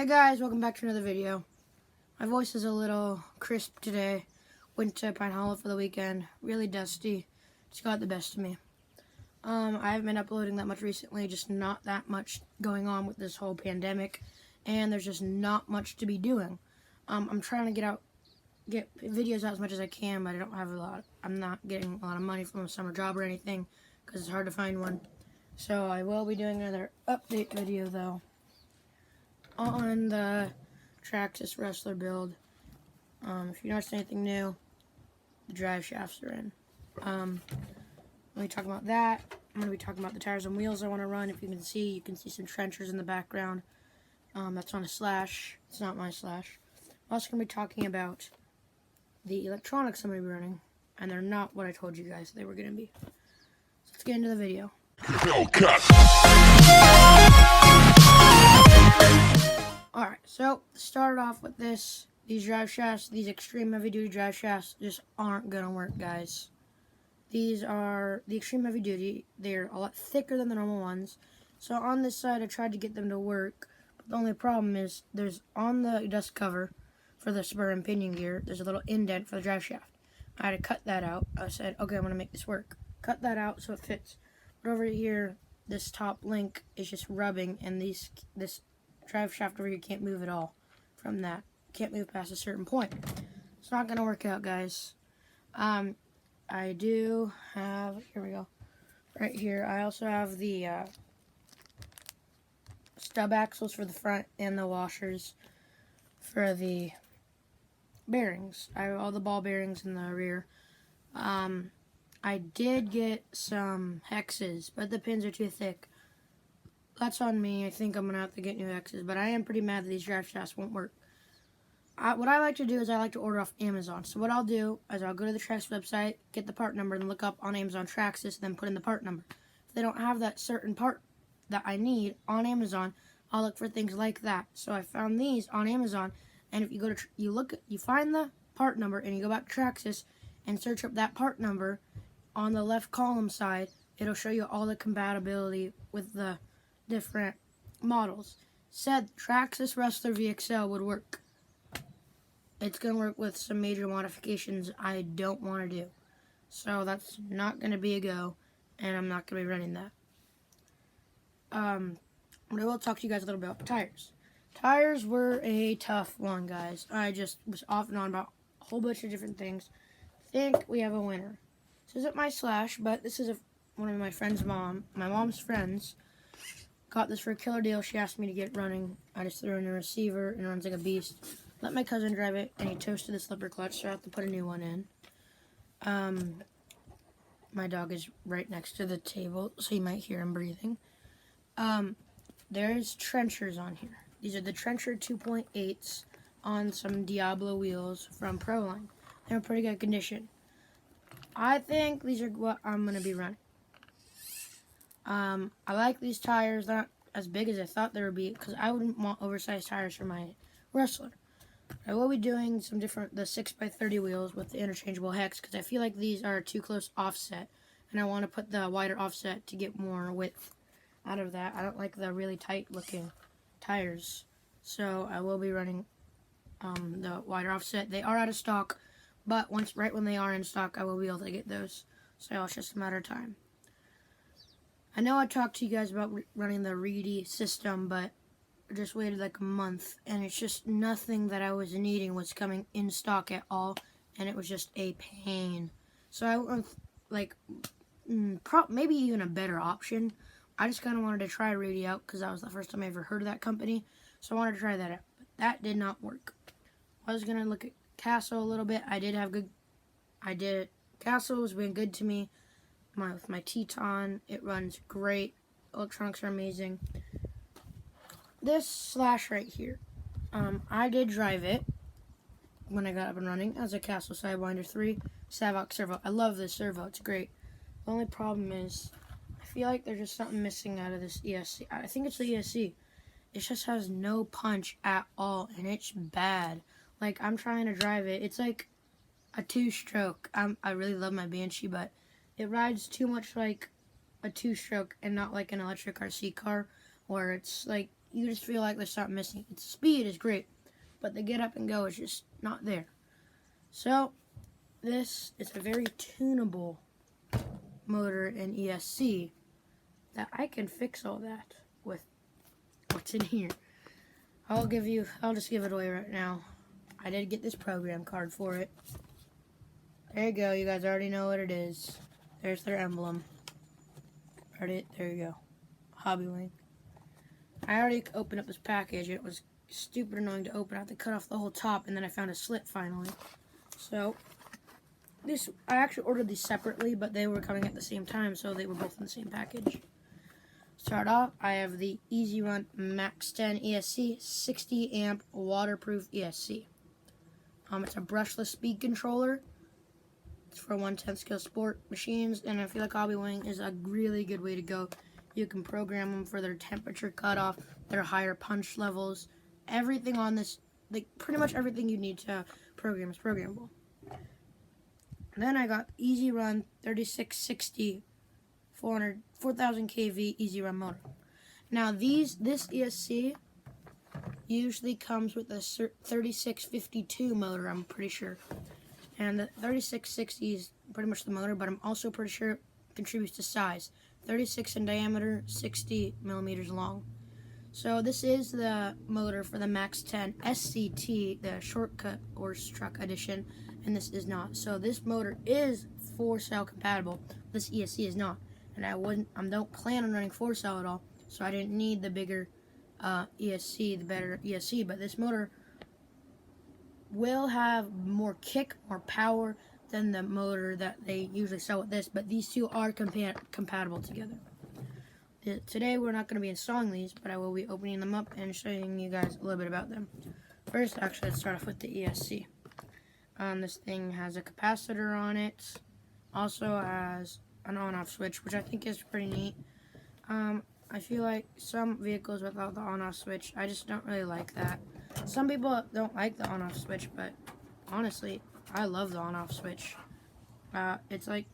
Hey guys, welcome back to another video. My voice is a little crisp today. Went to Pine Hollow for the weekend. Really dusty. Just got the best of me. I haven't been uploading that much recently. Just not that much going on with this whole pandemic. And there's just not much to be doing. I'm trying to get videos out as much as I can, but I don't have a lot. I'm not getting a lot of money from a summer job or anything because it's hard to find one. So I will be doing another update video though on the Traxxas Rustler build. If you notice anything new, the drive shafts are in. When we talk about that, I'm going to be talking about the tires and wheels I want to run. If you can see some trenchers in the background. That's on a slash. It's not my slash. I'm also going to be talking about the electronics I'm going to be running, and they're not what I told you guys they were going to be. So let's get into the video. Alright, so started off with these drive shafts, these extreme heavy duty drive shafts just aren't gonna work, guys. These are the extreme heavy duty. They're a lot thicker than the normal ones. So on this side I tried to get them to work, but the only problem is there's on the dust cover for the spur and pinion gear, there's a little indent for the drive shaft. I had to cut that out. I said, okay, I'm gonna make this work. Cut that out so it fits. But over here, this top link is just rubbing, and this drive shaft over here can't move at all from that. Can't move past a certain point. It's not going to work out, guys. I do have, here we go, right here, I also have the stub axles for the front and the washers for the bearings. I have all the ball bearings in the rear. I did get some hexes, but the pins are too thick. That's on me. I think I'm going to have to get new hexes, but I am pretty mad that these drive shafts won't work. What I like to do is I like to order off Amazon. So what I'll do is I'll go to the Traxxas website, get the part number, and look up on Amazon Traxxas, then put in the part number. If they don't have that certain part that I need on Amazon, I'll look for things like that. So I found these on Amazon, and if you go to you find the part number and you go back to Traxxas and search up that part number on the left column side, it'll show you all the compatibility with the different models. Said Traxxas Rustler VXL would work. It's going to work with some major modifications I don't want to do. So that's not going to be a go, and I'm not going to be running that. But I will talk to you guys a little bit about tires. Tires were a tough one, guys. I just was off and on about a whole bunch of different things. I think we have a winner. This isn't my slash, but this is one of my friend's my mom's friends. Got this for a killer deal. She asked me to get it running. I just threw in a receiver and it runs like a beast. Let my cousin drive it, and he toasted the slipper clutch, so I have to put a new one in. My dog is right next to the table, so you might hear him breathing. There's trenchers on here. These are the Trencher 2.8s on some Diablo wheels from Proline. They're in pretty good condition. I think these are what I'm going to be running. I like these tires. They're not as big as I thought they would be, because I wouldn't want oversized tires for my Rustler. I will be doing the 6x30 wheels with the interchangeable hex, because I feel like these are too close offset, and I want to put the wider offset to get more width out of that. I don't like the really tight looking tires, so I will be running the wider offset. They are out of stock, but right when they are in stock, I will be able to get those, so it's just a matter of time. I know I talked to you guys about running the Reedy system, but I just waited like a month, and it's just nothing that I was needing was coming in stock at all, and it was just a pain. So I went with, like, maybe even a better option. I just kind of wanted to try Reedy out, because that was the first time I ever heard of that company, so I wanted to try that out, but that did not work. I was going to look at Castle a little bit. Castle has been good to me. With my Teton, it runs great. Electronics are amazing. This slash right here, I did drive it when I got up and running as a Castle Sidewinder 3 Savox servo. I love this servo, it's great. The only problem is, I feel like there's just something missing out of this ESC. I think it's the ESC. It just has no punch at all, and it's bad. Like, I'm trying to drive it. It's like a two-stroke. I really love my Banshee, but it rides too much like a two-stroke and not like an electric RC car, where it's like you just feel like there's something missing. Its speed is great, but the get up and go is just not there. So this is a very tunable motor in ESC that I can fix all that with what's in here. I'll just give it away right now. I did get this program card for it. There you go, you guys already know what it is. There's their emblem. There you go. Hobby Wing. I already opened up this package. It was stupid annoying to open. I had to cut off the whole top, and then I found a slit finally. So, I actually ordered these separately, but they were coming at the same time, so they were both in the same package. Start off, I have the Easy Run Max 10 ESC, 60 amp waterproof ESC. It's a brushless speed controller. It's for 1/10 scale sport machines, and I feel like Hobby Wing is a really good way to go. You can program them for their temperature cutoff, their higher punch levels. Everything on this, like pretty much everything you need to program is programmable. And then I got Easy Run 3660 4000 kV Easy Run motor. Now this ESC usually comes with a 3652 motor, I'm pretty sure. And the 3660 is pretty much the motor, but I'm also pretty sure it contributes to size. 36 in diameter, 60 millimeters long. So this is the motor for the Max 10 SCT, the shortcut horse truck edition, and this is not. So this motor is 4-cell compatible. This ESC is not, and I don't plan on running 4-cell at all. So I didn't need the bigger ESC, the better ESC. But this motor will have more kick, more power than the motor that they usually sell with this, but these two are compatible together. Today we're not going to be installing these, but I will be opening them up and showing you guys a little bit about them. First, actually, let's start off with the ESC. This thing has a capacitor on it, also has an on-off switch, which I think is pretty neat. I feel like some vehicles without the on-off switch, I just don't really like that. Some people don't like the on-off switch, but honestly, I love the on-off switch. It's like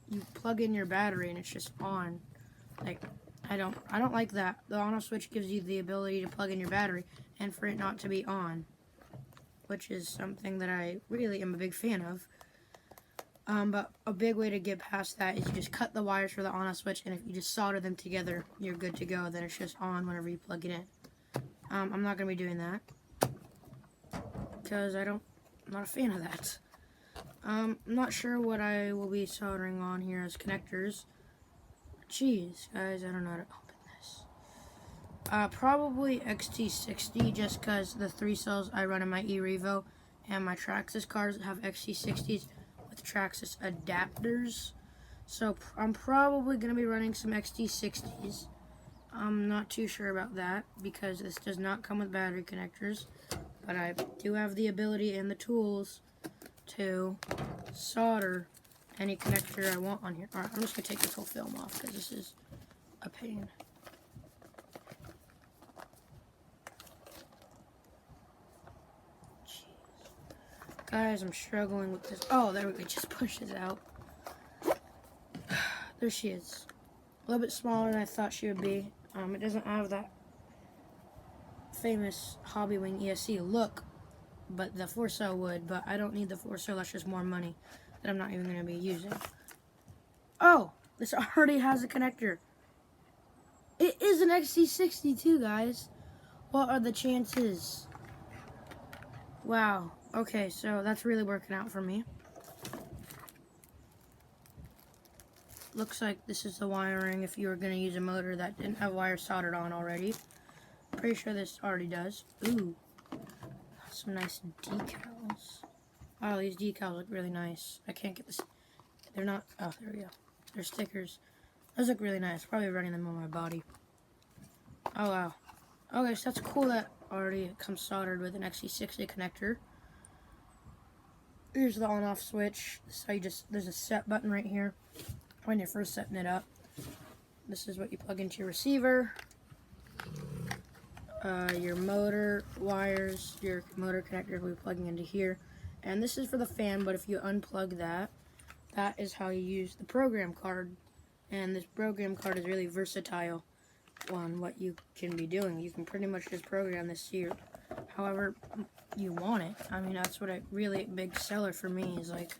you plug in your battery and it's just on. Like, I don't like that. The on-off switch gives you the ability to plug in your battery and for it not to be on, which is something that I really am a big fan of. But a big way to get past that is you just cut the wires for the on-off switch, and if you just solder them together, you're good to go. Then it's just on whenever you plug it in. I'm not going to be doing that because I'm not a fan of that. I'm not sure what I will be soldering on here as connectors. Jeez, guys, I don't know how to open this. Probably XT60, just because the 3 cells I run in my e-Revo and my Traxxas cars have XT60s with Traxxas adapters. So I'm probably going to be running some XT60s. I'm not too sure about that because this does not come with battery connectors, but I do have the ability and the tools to solder any connector I want on here. Alright, I'm just going to take this whole film off because this is a pain. Jeez. Guys, I'm struggling with this. Oh, there we go. It just pushes out. There she is. A little bit smaller than I thought she would be. It doesn't have that famous Hobby Wing ESC look, but the 4-cell would, but I don't need the 4-cell, that's just more money that I'm not even going to be using. Oh, this already has a connector. It is an XT62, guys. What are the chances? Wow. Okay, so that's really working out for me. Looks like this is the wiring if you were going to use a motor that didn't have wires soldered on already. Pretty sure this already does. Ooh. Some nice decals. Wow, these decals look really nice. I can't get this. They're not. Oh, there we go. They're stickers. Those look really nice. Probably running them on my body. Oh, wow. Okay, so that's cool that already comes soldered with an XT60 connector. Here's the on-off switch. So there's a set button right here when you're first setting it up. This is what you plug into your receiver. Your motor wires, your motor connector will be plugging into here. And this is for the fan, but if you unplug that, that is how you use the program card. And this program card is really versatile. on what you can be doing. You can pretty much just program this here however you want it. I mean, that's what a really big seller for me is like,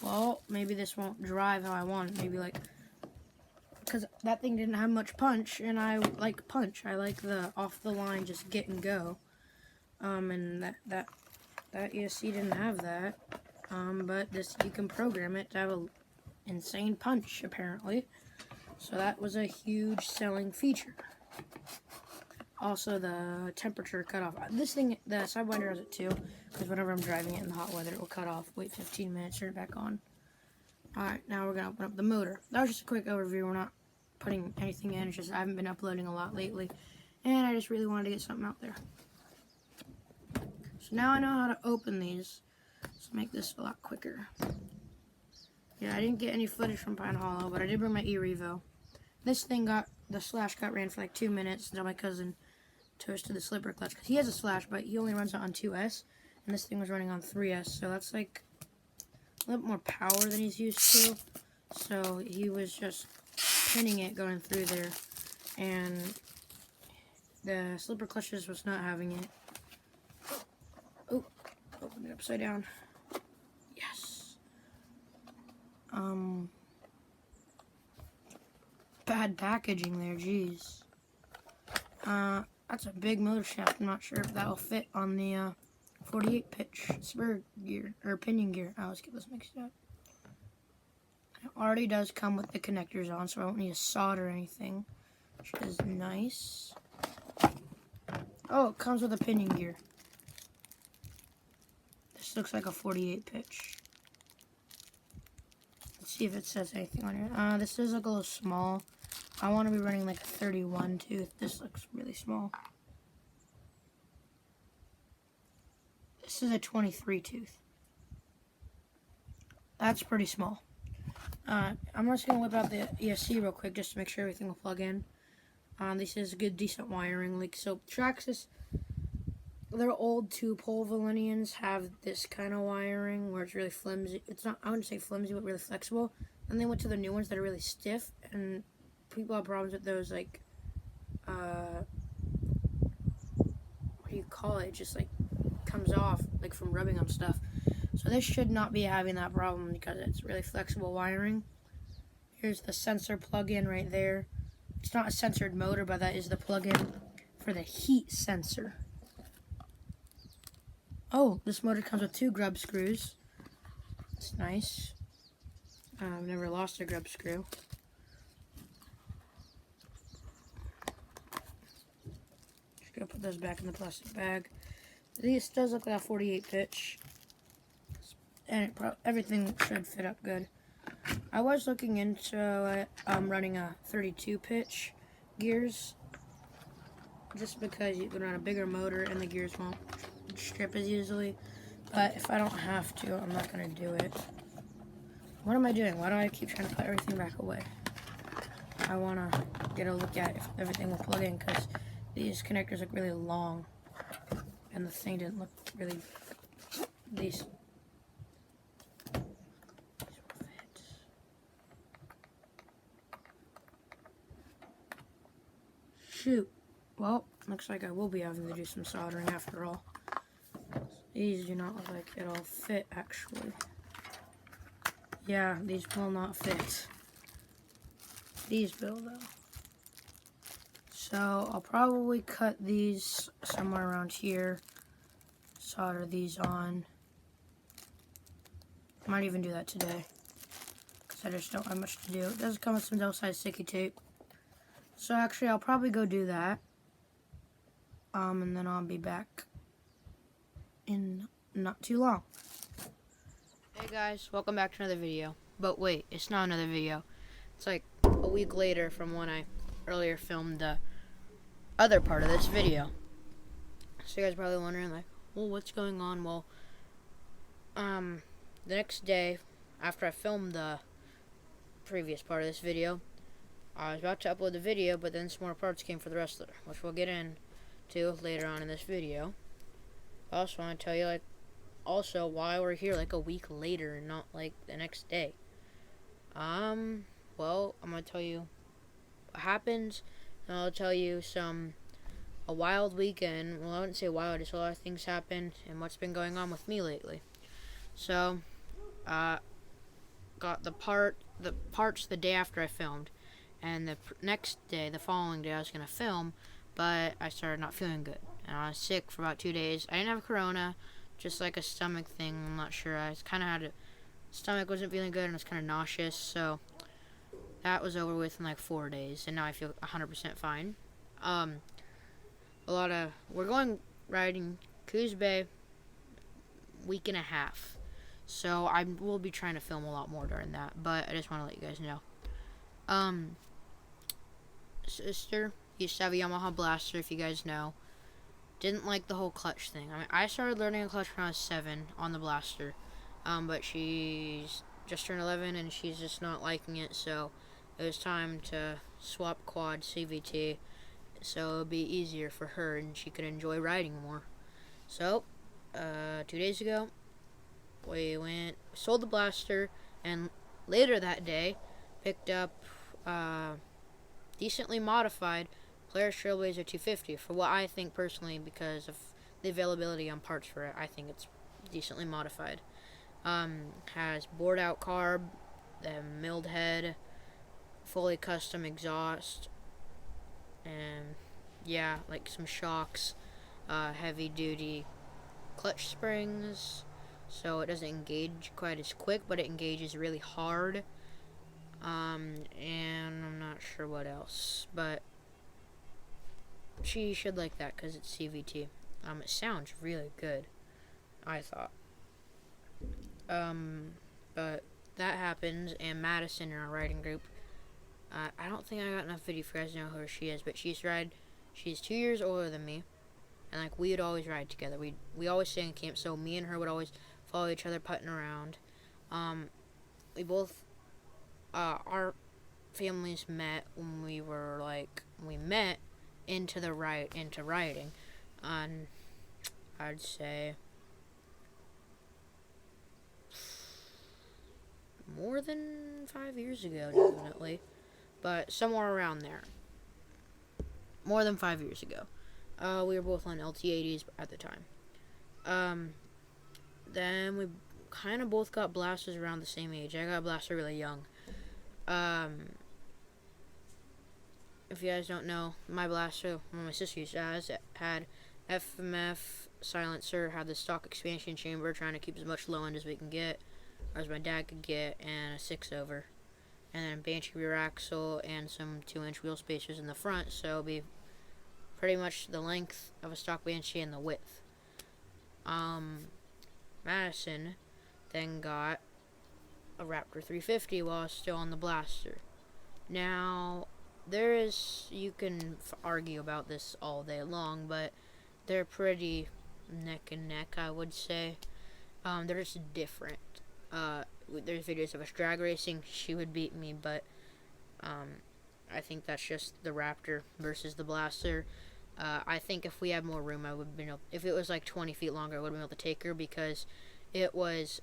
well, maybe this won't drive how I want it. Maybe like, because that thing didn't have much punch, and I like punch. I like the off the line, just get and go. And that ESC didn't have that. But this, you can program it to have a insane punch apparently. So that was a huge selling feature. Also, the temperature cutoff. This thing, the Sidewinder has it too, because whenever I'm driving it in the hot weather, it will cut off. Wait 15 minutes, turn it back on. Alright, now we're going to open up the motor. That was just a quick overview. We're not putting anything in. It's just I haven't been uploading a lot lately, and I just really wanted to get something out there. So now I know how to open these. Let's make this a lot quicker. Yeah, I didn't get any footage from Pine Hollow, but I did bring my e-Revo. This thing the slash cut ran for like 2 minutes until my cousin toasted the slipper clutch, because he has a slash, but he only runs it on 2S, and this thing was running on 3S, so that's like a little bit more power than he's used to. So he was just pinning it going through there, and the slipper clutch just was not having it. Oh, open it upside down. Yes. Bad packaging there, jeez. That's a big motor shaft. I'm not sure if that'll fit on the 48 pitch spur gear, or pinion gear. I always get this mixed up. It already does come with the connectors on, so I don't need to solder anything, which is nice. Oh, it comes with a pinion gear. This looks like a 48 pitch. Let's see if it says anything on here. This does look a little small. I want to be running like a 31 tooth. This looks really small. This is a 23 tooth. That's pretty small. I'm just going to whip out the ESC real quick just to make sure everything will plug in. This is good, decent wiring. Like, so Traxxas, their old 2-pole Valenians have this kind of wiring where it's really flimsy. It's not, I wouldn't say flimsy, but really flexible. And they went to the new ones that are really stiff, and people have problems with those, like, what do you call it? It just, like, comes off, like, from rubbing on stuff. So this should not be having that problem because it's really flexible wiring. Here's the sensor plug-in right there. It's not a sensored motor, but that is the plug-in for the heat sensor. Oh, this motor comes with 2 grub screws. It's nice. I've never lost a grub screw. Just gonna put those back in the plastic bag. This does look like a 48 pitch, and everything should fit up good. I was looking into running a 32 pitch gears, just because you can run a bigger motor and the gears won't strip as easily. But if I don't have to, I'm not gonna do it. What am I doing? Why do I keep trying to put everything back away? I wanna get a look at if everything will plug in, because these connectors look really long, and the thing didn't look really decent. Shoot. Well, looks like I will be having to do some soldering after all. These do not look like it'll fit, actually. Yeah, these will not fit. These will, though. So, I'll probably cut these somewhere around here. Solder these on. I might even do that today, because I just don't have much to do. It does come with some double-sided sticky tape. So actually, I'll probably go do that. And then I'll be back in not too long. Hey guys, welcome back to another video. But wait, it's not another video. It's like a week later from when I earlier filmed the other part of this video. So you guys are probably wondering, like, well, what's going on? Well, the next day after I filmed the previous part of this video, I was about to upload the video, but then some more parts came for the Rustler, which we'll get into later on in this video. I also want to tell you, like, also why we're here like a week later and not like the next day. Well, I'm going to tell you what happened, And I'll tell you a wild weekend. Well, I wouldn't say wild, just a lot of things happened and what's been going on with me lately. So, uh, got the parts the day after I filmed, and the next day, the following day, I was gonna film, but I started not feeling good, and I was sick for about 2 days. I didn't have corona, just like a stomach thing. I'm not sure. I kind of had a stomach wasn't feeling good and I was kind of nauseous, so that was over with in like 4 days, and now I feel 100% fine. Um, we're going riding Coos Bay week and a half. So I will be trying to film a lot more during that, but I just want to let you guys know. Um, Sister used to have a Yamaha Blaster, if you guys know. Didn't like the whole clutch thing. I mean, I started learning a clutch when I was 7 on the Blaster, but she's just turned 11 and she's just not liking it. So it was time to swap quad CVT, so it would be easier for her and she could enjoy riding more. So 2 days ago, we sold the Blaster, and later that day, picked up decently modified Polaris Trailblazer 250 for what I think personally, because of the availability on parts for it. I think it's decently modified. Has bored out carb, the milled head, fully custom exhaust, and yeah, like some shocks, heavy duty clutch springs, so it doesn't engage quite as quick, but it engages really hard. And I'm not sure what else, but she should like that because it's CVT. It sounds really good, I thought. But that happens, and Madison in our riding group, I don't think I got enough video for you guys to know who she is, but she's 2 years older than me, and like we would always ride together. We always stay in camp, so me and her would always follow each other putting around. We both our families met when we met into riding, and I'd say more than 5 years ago, definitely, but somewhere around there. More than 5 years ago. We were both on LT80s at the time. Then we kind of both got blasters around the same age. I got a blaster really young. If you guys don't know, my blaster, one my sister used to had FMF silencer, had the stock expansion chamber, trying to keep as much low end as we can get, or as my dad could get, and a 6-over. And then Banshee rear axle and some 2-inch wheel spacers in the front, so it'll be pretty much the length of a stock Banshee and the width. Madison then got a Raptor 350 while I was still on the blaster. Now, you can argue about this all day long, but they're pretty neck and neck, I would say. They're just different. There's videos of us drag racing. She would beat me, but I think that's just the Raptor versus the Blaster. I think if we had more room, I would have been able, if it was like 20 feet longer, I would have been able to take her, because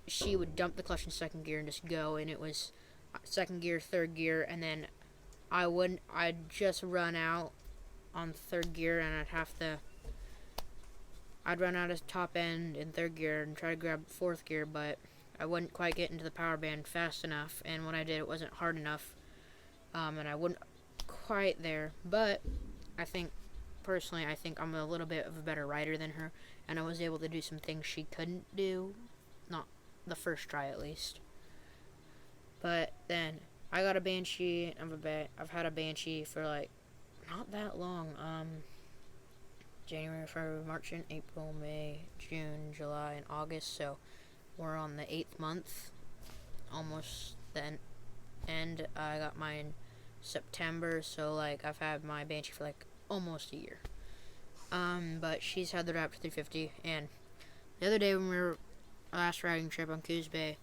she would dump the clutch in second gear and just go, and it was second gear, third gear, and then I'd just run out on third gear, and I'd run out of top end in third gear and try to grab fourth gear, but I wouldn't quite get into the power band fast enough, and when I did, it wasn't hard enough, and I wouldn't quite there. But personally, I think I'm a little bit of a better rider than her, and I was able to do some things she couldn't do, not the first try at least. But then I got a Banshee. I've had a Banshee for like not that long. January, February, March, and April, May, June, July, and August. So we're on the 8th month, almost then. And I got mine September. So like I've had my Banshee for like almost a year. But she's had the Raptor 350, and the other day when we were last riding trip on Coos Bay,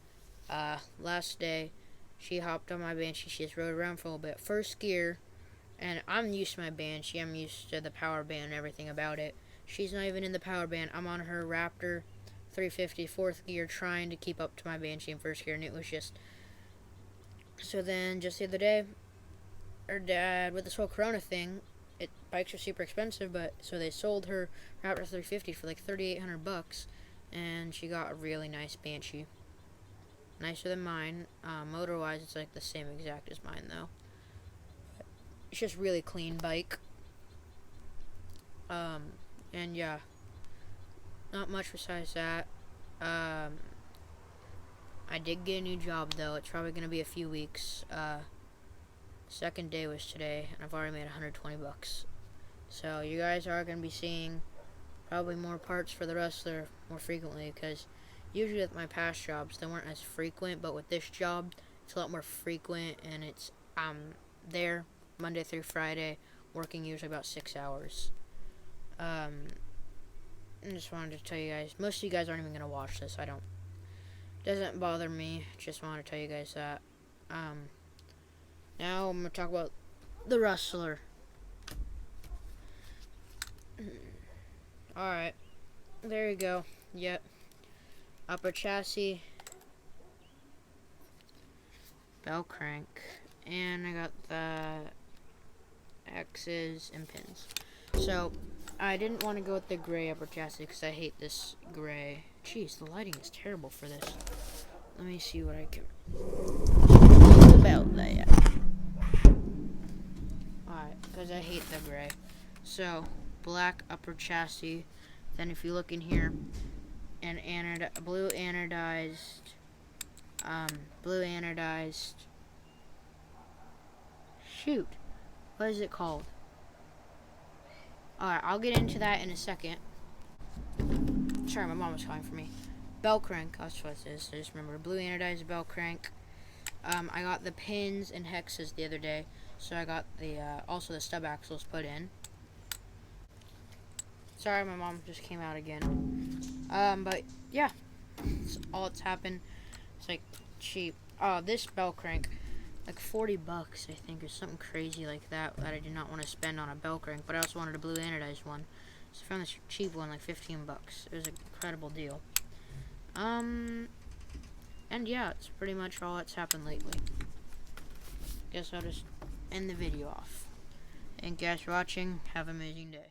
last day, she hopped on my Banshee. She just rode around for a little bit. First gear, and I'm used to my Banshee. I'm used to the power band and everything about it. She's not even in the power band. I'm on her Raptor 350, fourth gear, trying to keep up to my Banshee in first gear, and it was just... So then, just the other day, her dad, with this whole Corona thing, bikes are super expensive, but so they sold her Raptor 350 for like $3,800, and she got a really nice Banshee. Nicer than mine. Motor-wise, it's like the same exact as mine, though. It's just really clean bike. And yeah, not much besides that. I did get a new job, though. It's probably going to be a few weeks. Second day was today, and I've already made $120. So you guys are going to be seeing probably more parts for the Rustler more frequently, because usually with my past jobs, they weren't as frequent, but with this job, it's a lot more frequent, and it's there Monday through Friday, working usually about 6 hours. I just wanted to tell you guys, most of you guys aren't even going to watch this, doesn't bother me, just wanted to tell you guys that. Now I'm going to talk about the Rustler. Alright, there you go. Yep. Upper chassis, bell crank, and I got the X's and pins. So I didn't want to go with the gray upper chassis because I hate this gray. Jeez, the lighting is terrible for this. Let me see what I can do about that. Alright, because I hate the gray. So black upper chassis. Then if you look in here, and blue anodized, shoot, what is it called? Alright, I'll get into that in a second. Sorry, my mom was calling for me. Bell crank, that's what it is. I just remember, blue anodized bell crank. I got the pins and hexes the other day, so I got the, also the stub axles put in. Sorry, my mom just came out again. But yeah, that's happened. It's like cheap. Oh, this bell crank, like $40, I think, or something crazy like that I did not want to spend on a bell crank. But I also wanted a blue anodized one, so I found this cheap one, like $15. It was an incredible deal. And yeah, it's pretty much all that's happened lately. Guess I'll just end the video off. Thank you guys for watching. Have an amazing day.